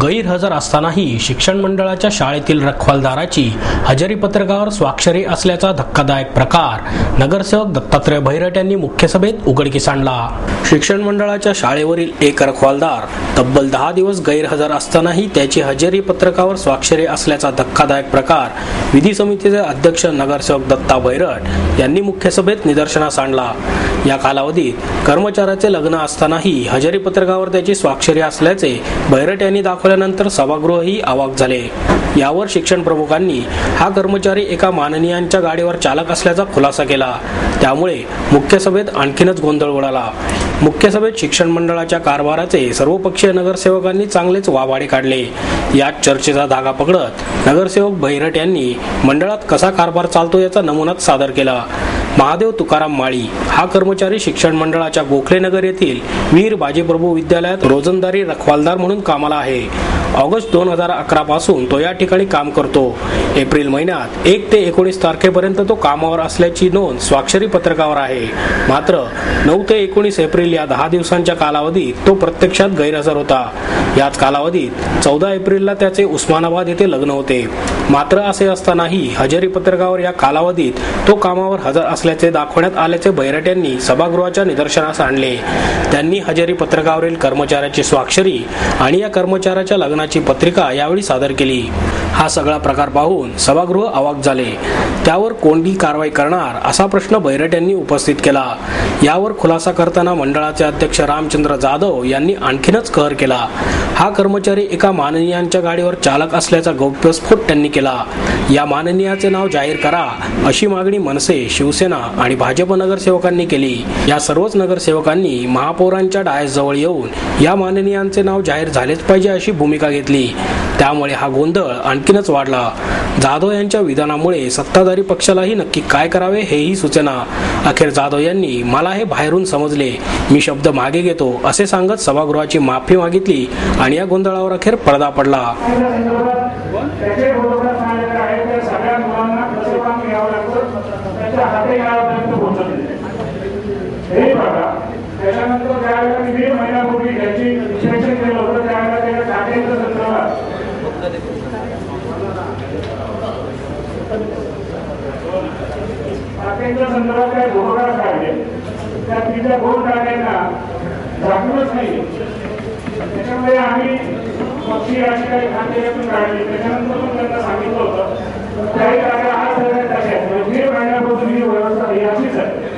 गैरहजर असतानाही शिक्षण मंडळाच्या शाळेतील रखवालदाराची हजेरी पत्रकावर स्वाक्षरी असल्याचा धक्कादायक प्रकार नगरसेवक दत्तात्रय भैरट यांनी मुख्य सभेत उघडकीस आणला। शिक्षण मंडळाच्या शाळेवरील एक रखवालदार तब्बल 10 दिवस गैरहजर असतानाही त्याची हजेरी पत्रकावर स्वाक्षरी असल्याचा धक्कादायक प्रकार विधी समितीचे अध्यक्ष नगरसेवक दत्ता भैरट यांनी मुख्य सभेत निदर्शनास आणला। या कालावधीत कर्मचाऱ्याचे लग्न असतानाही हजेरी पत्रकावर त्याची स्वाक्षरी असल्याचे भैरट यांनी दाखवल्यानंतर सभागृहही अवाक झाले। यावर शिक्षण प्रमुखांनी हा कर्मचारी एका माननीयांच्या गाडीवर चालक असल्याचा खुलासा केला। त्यामुळे मुख्य सभेत आणखीनच गोंधळ उडाला। मुख्य सभेत शिक्षण मंडळाच्या कारभाराचे सर्वपक्षीय नगरसेवकांनी चांगलेच वाभाडे काढले। यात चर्चेचा धागा पकडत नगरसेवक भैरट यांनी मंडळात कसा कारभार चालतो याचा नमुनाच सादर केला। महादेव तुकाराम माळी हा कर्मचारी शिक्षण मंडळाच्या गोखलेनगर येथील वीर बाजीप्रभू विद्यालयात रोजंदारी रखवालदार म्हणून कामाला आहे। ऑगस्ट 2011 पासून तो या ठिकाणी काम करतो। एप्रिल महिन्यात 1 ते 19 तारखेपर्यंत तो कामावर असल्याची नोंद स्वाक्षरी पत्रकावर आहे। मात्र 9 ते 19 एप्रिल या 10 दिवसांच्या कालावधीत तो प्रत्यक्षात गैरहजर होता। याच कालावधीत 14 एप्रिलला त्याचे उस्मानाबाद येथे लग्न होते। मात्र असे असतानाही हजेरी पत्रकावर या कालावधीत तो कामावर हजर असल्याचे दाखवण्यात आल्याचे भैरट यांनी सभागृहाच्या निदर्शनास आणले। त्यांनी हजेरी पत्रकावरील कर्मचाऱ्याची स्वाक्षरी आणि या कर्मचाऱ्याच्या लग्नाची पत्रिका यावेळी सादर केली। हा सगळा प्रकार पाहून सभागृह अवाक झाले। त्यावर कोणती कारवाई करणार असा प्रश्न भैरट यांनी उपस्थित केला। यावर खुलासा करताना मंडळाचे अध्यक्ष रामचंद्र जाधव यांनी आणखीनच कहर केला। हा कर्मचारी एका माननीयांच्या गाडीवर चालक असल्याचा गौप्यस्फोट त्यांनी केला। या माननीयाचे नाव जाहीर करा अशी मागणी मनसे, शिवसेना आणि भाजप नगरसेवकांनी केली। या सर्वच नगरसेवकांनी महापौरांच्या डायसजवळ येऊन या माननीयांचे नाव जाहीर झालेच पाहिजे अशी भूमिका घेतली। त्यामुळे हा गोंधळ आणखीनच वाढला। जाधव यांच्या विधानामुळे सत्ताधारी पक्षालाही नक्की काय करावे हेही सुचेना। अखेर जाधव यांनी मला हे बाहेरून समजले, मी शब्द मागे घेतो असे सांगत सभागृहाची माफी मागितली आणि या गोंधळावर अखेर पडदा पडला। संदर्भात काय घोटाळा काढले त्या तिच्या घोटाळ्यांना झाकूनच नाही। त्याच्यामुळे आम्ही पक्षी अशी काही खाते पण काढली। त्याच्यानंतर पण त्यांना सांगितलं होतं काही जागा हा सगळ्यात तशाच मे महिन्यापासून ही व्यवस्था ही अशीच आहे।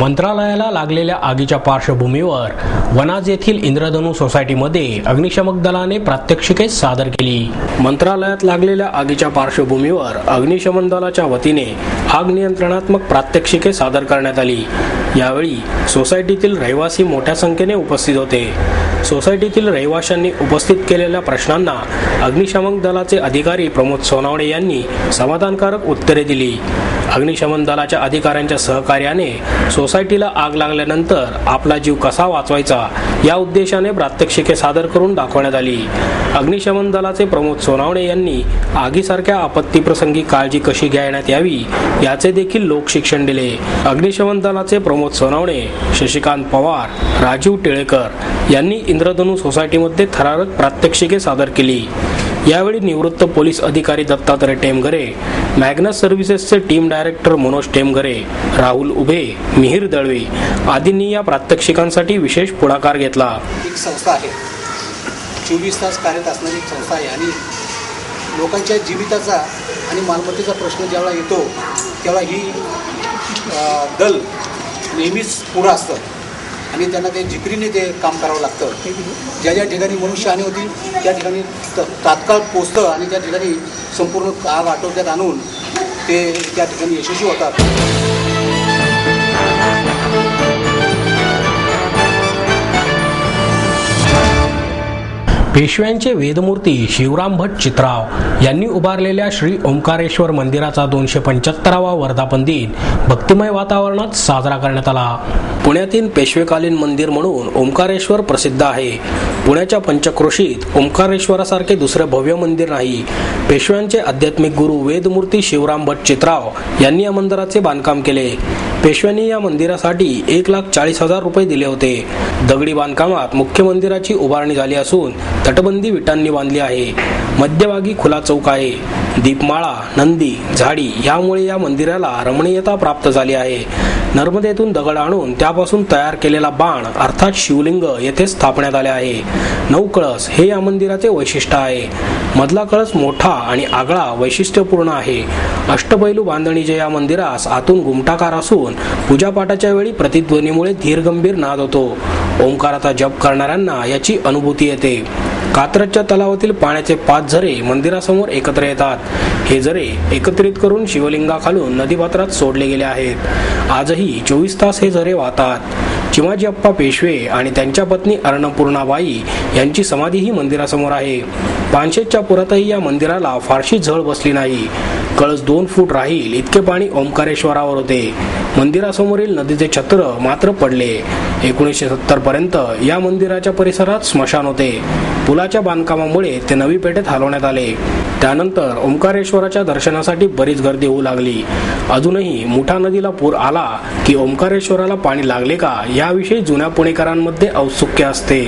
मंत्रालयाला लागलेल्या आगीच्या पार्श्वभूमीवर वनाज येथील इंद्रधनु सोसायटीमध्ये अग्निशमक दलाने प्रात्यक्षिके सादर केली। मंत्रालयात लागलेल्या आगीच्या पार्श्वभूमीवर अग्निशमन दलाच्या वतीने आग नियंत्रणात्मक प्रात्यक्षिके सादर करण्यात आली। यावेळी सोसायटीतील रहिवासी मोठ्या संख्येने उपस्थित होते। सोसायटीतील रहिवाशांनी उपस्थित केलेल्या प्रश्नांना अग्निशमन दलाचे अधिकारी प्रमोद सोनावणे यांनी समाधानकारक उत्तरे दिली। अग्निशमन दलाच्या अधिकाऱ्यांच्या सहकार्याने सोसायटीला आग लागल्यानंतर आपला जीव कसा वाचवायचा या उद्देशाने प्रात्यक्षिके सादर करून दाखवण्यात आली। अग्निशमन दलाचे प्रमोद सोनावणे यांनी आगीसारख्या आपत्तीप्रसंगी काळजी कशी घेण्यात यावी याचे देखील लोकशिक्षण दिले। अग्निशमन दलाचे प्रमोद सोनावणे, शशिकांत पवार, राजीव टिळेकर यांनी इंद्रधनु सोसायटीमध्ये थरारक प्रात्यक्षिके सादर केली। यावेळी निवृत्त पोलीस अधिकारी दत्तात्रय टेमघरे, मॅग्नस सर्व्हिसेसचे टीम डायरेक्टर मनोज टेमघरे, राहुल उभे, मिहिर दळवे आदींनी या प्रात्यक्षिकांसाठी विशेष पुढाकार घेतला। एक संस्था आहे, 24 तास कार्यरत असणारी एक संस्था आहे आणि लोकांच्या जीविताचा आणि मालमत्तेचा प्रश्न ज्यावेळा येतो तेव्हा ही दल नेहमीच पुढं असतं आणि त्यांना ते जिकरीने ते काम करावं लागतं। ज्या ज्या ठिकाणी मनुष्यहानी होती त्या ठिकाणी तात्काळ पोचतं आणि त्या ठिकाणी संपूर्ण आग आटोक्यात आणून ते त्या ठिकाणी यशस्वी होतात। पेशव्यांचे वेदमूर्ती शिवराम भट चित्राव यांनी उभारलेल्या श्री ओंकारेश्वर मंदिराचा 275वा वर्धापन दिन भक्तिमय वातावरणात साजरा करण्यात आला। पुण्यातील पेशवेकालीन मंदिर म्हणून ओंकारेश्वर प्रसिद्ध आहे। पुण्याच्या पंचक्रोशीत ओंकारेश्वरासारखे दुसरे भव्य मंदिर नाही। पेशव्यांचे आध्यात्मिक गुरु वेदमूर्ती शिवराम भट चित्राव यांनी या मंदिराचे बांधकाम केले। पेशव्यांनी या मंदिरासाठी 1,40,000 रुपये दिले होते। दगडी बांधकामात मुख्य मंदिराची उभारणी झाली असून तटबंदी विटांनी बांधली आहे। मध्यभागी खुला चौक आहे। दीपमाळा, नंदी, झाडी यामुळे या मंदिराला रमणीयता प्राप्त झाली आहे। नर्मदेतून दगड आणून त्यापासून तयार केलेला बाण अर्थात शिवलिंग येथे स्थापण्यात आले आहे। 9 कळस हे या मंदिराचे वैशिष्ट्य आहे। मधला कळस मोठा आणि आगळा वैशिष्ट्यपूर्ण आहे। अष्टपैलू बांधणीचे या मंदिरास आतून घुमटाकार असून पूजापाठाच्या वेळी प्रतिध्वनीमुळे धीरगंभीर नाद होतो। ओंकाराचा जप करणाऱ्यांना याची अनुभूती येते। कात्रजच्या तलावातील पाण्याचे 5 झरे मंदिरासमोर एकत्र येतात। हे झरे एकत्रित करून शिवलिंगाखालून नदीपात्रात सोडले गेले आहेत। आजही 24 तास हे झरे वाहतात। चिमाजी अप्पा पेशवे आणि त्यांच्या पत्नी अर्णपूर्णाबाई यांची समाधीही मंदिरासमोर आहे। पानशेतच्या पुरातही या मंदिराला फारशी झळ बसली नाही। कळस 2 फूट राहील इतके पाणी ओंकारेश्वरावर होते। मंदिरासमोरील नदीचे छत्र मात्र पडले। 1970 पर्यंत या मंदिराच्या परिसरात स्मशान होते। पुलाच्या बांधकामामुळे ते नवी पेठेत हलवण्यात आले। त्यानंतर ओंकारेश्वराच्या दर्शनासाठी बरीच गर्दी होऊ लागली। अजूनही मुठा नदीला पूर आला की ओंकारेश्वराला पाणी लागले का याविषयी जुन्या पुणेकरांमध्ये औत्सुक्य असते।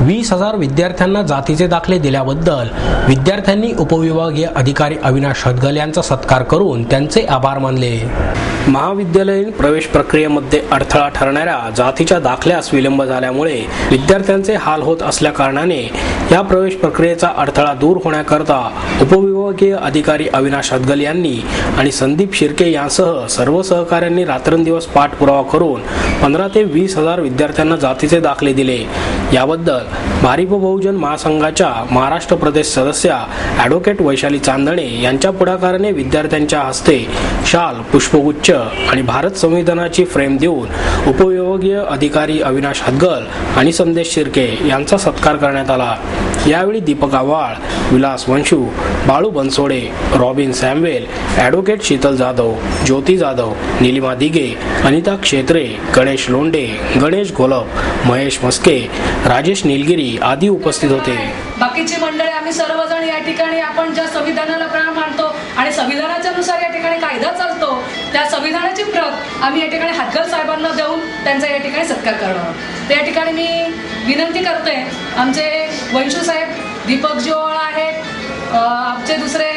20,000 विद्यार्थ्यांना जातीचे दाखले दिल्याबद्दल विद्यार्थ्यांनी उपविभागीय अधिकारी अविनाश हदगल यांचा सत्कार करून त्यांचे आभार मानले। महाविद्यालयीन प्रवेश प्रक्रियेमध्ये अडथळा ठरणाऱ्या जातीच्या दाखल्यास विलंब झाल्यामुळे विद्यार्थ्यांचे हाल होत असल्या कारणाने या प्रवेश प्रक्रियेचा अडथळा दूर होण्याकरता उपविभागीय अधिकारी अविनाश हदगल यांनी आणि संदीप शिर्के यांसह सर्व सहकाऱ्यांनी रात्रंदिवस पाठपुरावा करून 15 ते 20,000 विद्यार्थ्यांना जातीचे दाखले दिले। याबद्दल भारिप बहुजन महासंघाच्या महाराष्ट्र प्रदेश सदस्या ॲडव्होकेट वैशाली चांदणे यांच्या पुढाकाराने विद्यार्थ्यांच्या हस्ते शाल, पुष्पगुच्छ आणि भारत संविधानाची फ्रेम देऊन उपविभागीय अधिकारी अविनाश हदगल आणि संदेश शिर्के यांचा सत्कार करण्यात आला। यावेळी दीपक आव्हाळ, विलास वंशू, बाळू बनसोडे, रॉबिन सॅम्वेल, ॲडव्होकेट शीतल जाधव, ज्योती जाधव, निलिमा दिगे, अनिता क्षेत्रे, गणेश लोंडे, गणेश घोलप, महेश मस्के, राजेश निलगिरी आदी उपस्थित होते। बाकीची मंडळी आम्ही सर्वजण या ठिकाणी आपण ज्या संविधानाला प्राण मानतो आणि संविधानाच्या नुसार या ठिकाणी कायदा चालतो त्या संविधानाची प्रत आम्ही या ठिकाणी हदगल साहेबांना देऊन त्यांचा या ठिकाणी सत्कार करणार। तर या ठिकाणी मी विनंती करते, आमचे वंशू साहेब, दीपकजी ओवाळ आहेत, आमचे दुसरे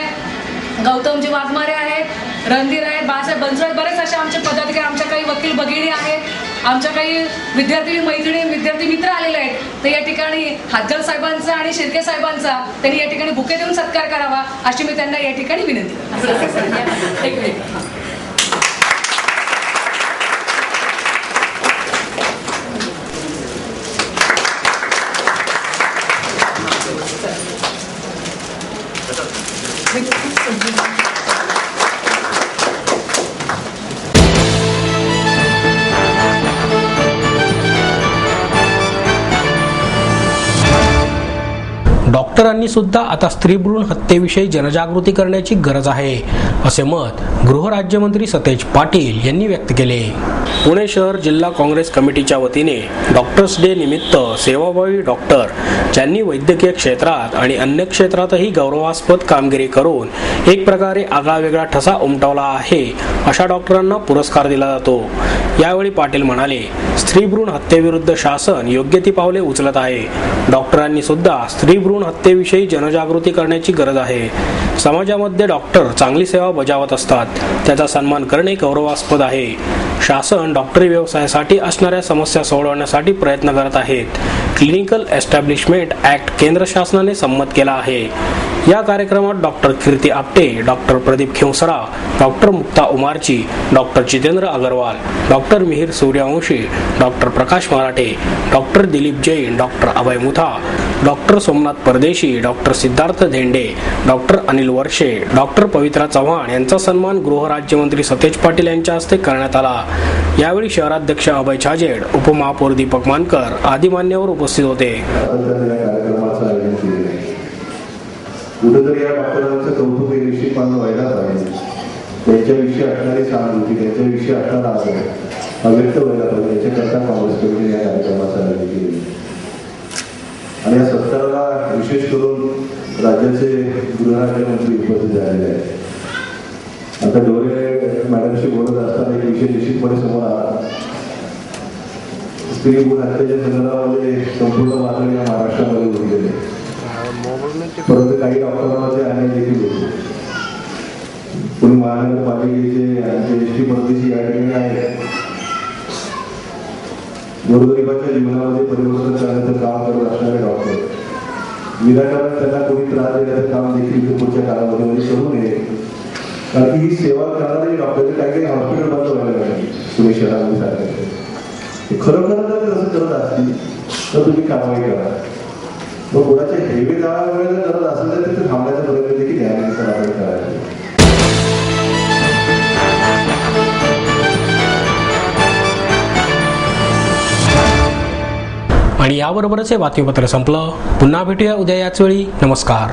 गौतमजी वाघमारे आहेत, रणधीर आहेत, बाळासाहेब बनसोडे, बरेच असे आमचे पदाधिकारी, आमच्या काही वकील भगिनी आहेत, आमच्या काही विद्यार्थी मैत्रिणी विद्यार्थी मित्र आलेले आहेत, तर या ठिकाणी हातगल साहेबांचा आणि शिर्के साहेबांचा त्यांनी या ठिकाणी बुके देऊन सत्कार करावा अशी मी त्यांना या ठिकाणी विनंती. एक मिनिट. डॉक्टरांनी सुद्धा आता स्त्री भ्रूण हत्येविषयी जनजागृती करण्याची गरज आहे, असे मत गृहराज्यमंत्री सतेज पाटील यांनी व्यक्त केले. पुणे शहर जिल्हा काँग्रेस कमिटीच्या वतीने डॉक्टर्स डे निमित्त सेवाभावी डॉक्टर ज्यांनी वैद्यकीय क्षेत्रात आणि अन्य क्षेत्रातही गौरवास्पद कामगिरी करून एक प्रकारे आगळावेगळा ठसा उमटवला आहे, अशा डॉक्टरांना पुरस्कार दिला जातो. यावेळी पाटील म्हणाले, स्त्री भ्रूण हत्येविरुद्ध शासन योग्य ती पावले उचलत आहे. डॉक्टरांनी सुद्धा स्त्री भ्रूण हत्येविषयी जनजागृती करण्याची गरज आहे. समाजामध्ये डॉक्टर चांगली सेवा बजावत असतात, त्याचा सन्मान करणे गौरवास्पद आहे. शासन डॉक्टरी व्यवसायासाठी असणाऱ्या समस्या सोडवण्यासाठी प्रयत्न करत आहेत. क्लिनिकल एस्टॅब्लिशमेंट ऍक्ट केंद्र शासनाने संमत केला आहे. या कार्यक्रमात doctor Kirti Apte, doctor Pradeep Khevsara, doctor Mukta Umarchi, doctor Jitendra Agarwal, doctor Mihir Suryavanshi, doctor Prakash Marathe, doctor Dilip Jain, doctor Abhay Mutha, doctor Somnath Pardeshi, doctor Siddharth Dhende, doctor Anil Varshe, doctor पवित्रा चव्हाण यांचा सन्मान गृहराज्यमंत्री सतेज पाटील यांच्या हस्ते करण्यात आला. यावेळी शहराध्यक्ष अभय छाजेड, उपमहापौर दीपक मानकर आदी मान्यवर उपस्थित होते. कुठेतरी या डॉक्टरांचं कौतुक निश्चितपणे व्हायला पाहिजे. त्यांच्याविषयी असणारी सहानुभूती, त्यांच्याविषयी असणारा आदर अव्यक्त व्हायला पाहिजे. याच्याकरता काँग्रेस कमिटीने या कार्यक्रमाचं आयोजन केले आणि या सत्काराला विशेष करून राज्याचे गृहराज्यमंत्री उपस्थित झालेले आहेत. आता डोळे मॅडमशी बोलत असताना एक विषय निश्चितपणे समोर आला. स्त्री भ्रूण हत्येच्या संदर्भामध्ये संपूर्ण मात्र या महाराष्ट्रामध्ये उरलेले, परंतु काही डॉक्टरांना ते अन्याय देखील होते. पुणे महानगरपालिकेचे आणि एसटी परदेशी या ठिकाणी आहेत. गोरगरिबाच्या जीवनामध्ये परिवर्तन करण्याचं काम करत असणारे डॉक्टर, विनाकारण त्यांना कोणी त्रास देण्याचं काम देखील पुढच्या कालावधीमध्ये करू नये. कारण की ही सेवा करणारे डॉक्टरचे काही हॉस्पिटल बंद व्हायला पाहिजे पुणे शहरामध्ये सारखे. खरोखर जर तसं करत असतील तर तुम्ही कारवाई करा. मग कोणाच्या हेवे दारामुळे जर करत असेल तर तिथे थांबण्याचा प्रयत्न देखील न्यायालयाचा आपण करायचा. आणि याबरोबरच हे बातमीपत्र संपलं. पुन्हा भेटूया उद्या याच वेळी. नमस्कार.